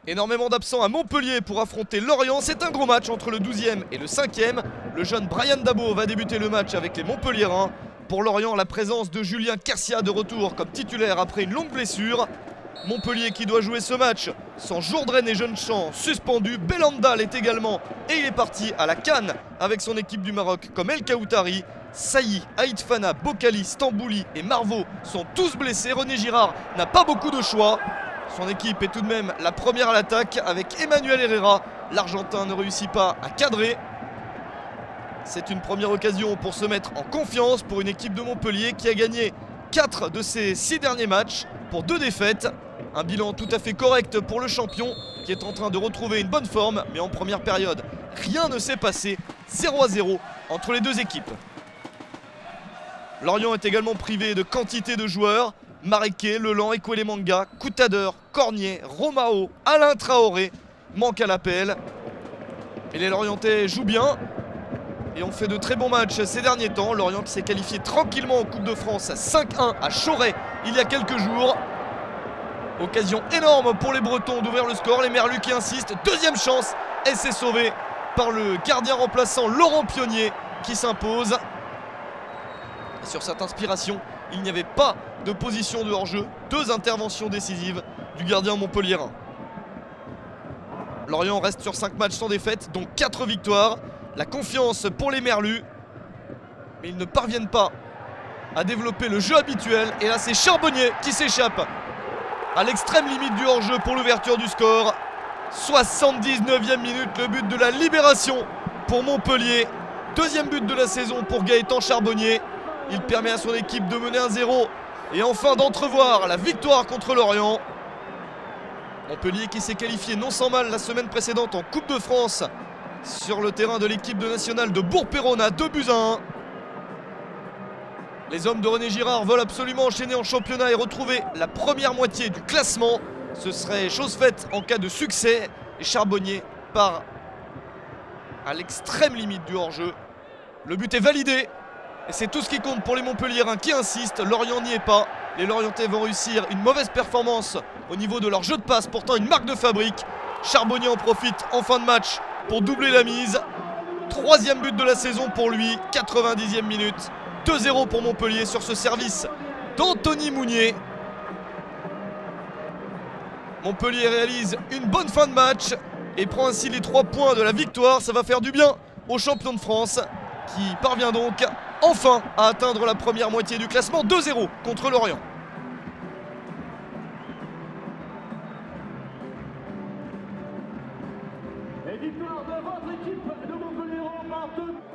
Énormément d'absents à Montpellier pour affronter Lorient. C'est un gros match entre le 12e et le 5e. Le jeune Brian Dabo va débuter le match avec les Montpelliérains. Pour Lorient, la présence de Julien Kersia de retour comme titulaire après une longue blessure. Montpellier qui doit jouer ce match sans Jourdain et Jeunechamp suspendus. Belanda l'est également et il est parti à la CAN avec son équipe du Maroc comme El Kaoutari. Saï, Haït Fana, Bokali, Stambouli et Marveau sont tous blessés. René Girard n'a pas beaucoup de choix. Son équipe est tout de même la première à l'attaque avec Emmanuel Herrera. L'Argentin ne réussit pas à cadrer. C'est une première occasion pour se mettre en confiance pour une équipe de Montpellier qui a gagné 4 de ses 6 derniers matchs pour 2 défaites. Un bilan tout à fait correct pour le champion qui est en train de retrouver une bonne forme. Mais en première période, rien ne s'est passé. 0-0 entre les deux équipes. Lorient est également privé de quantité de joueurs. Mareke, Leland, Ekwelemanga, Koutader, Cornier, Romao, Alain Traoré manquent à l'appel. Et les Lorientais jouent bien et ont fait de très bons matchs ces derniers temps. Lorient qui s'est qualifié tranquillement en Coupe de France 5-1 à Choret il y a quelques jours. Occasion énorme pour les Bretons d'ouvrir le score. Les Merlus qui insistent. Deuxième chance et c'est sauvé par le gardien remplaçant Laurent Pionnier qui s'impose. Et sur cette inspiration, il n'y avait pas de position de hors-jeu. 2 interventions décisives du gardien montpelliérain. Lorient reste sur 5 matchs sans défaite, donc 4 victoires. La confiance pour les Merlus. Mais ils ne parviennent pas à développer le jeu habituel. Et là, c'est Charbonnier qui s'échappe à l'extrême limite du hors-jeu pour l'ouverture du score. 79e minute, le but de la libération pour Montpellier. Deuxième but de la saison pour Gaëtan Charbonnier. Il permet à son équipe de mener 1-0 et enfin d'entrevoir la victoire contre Lorient. Montpellier qui s'est qualifié non sans mal la semaine précédente en Coupe de France sur le terrain de l'équipe nationale de Bourg-Péronne, 2-1. Les hommes de René Girard veulent absolument enchaîner en championnat et retrouver la première moitié du classement. Ce serait chose faite en cas de succès. Et Charbonnier part à l'extrême limite du hors-jeu. Le but est validé. Et c'est tout ce qui compte pour les Montpelliérains qui insistent. Lorient n'y est pas. Les Lorientais vont réussir une mauvaise performance au niveau de leur jeu de passe, pourtant une marque de fabrique. Charbonnier en profite en fin de match pour doubler la mise. 3e but de la saison pour lui, 90e minute. 2-0 pour Montpellier sur ce service d'Anthony Mounier. Montpellier réalise une bonne fin de match et prend ainsi les 3 points de la victoire. Ça va faire du bien aux champions de France qui parvient donc enfin à atteindre la première moitié du classement. 2-0 contre Lorient. Et victoire de votre équipe de Montpellier par 2.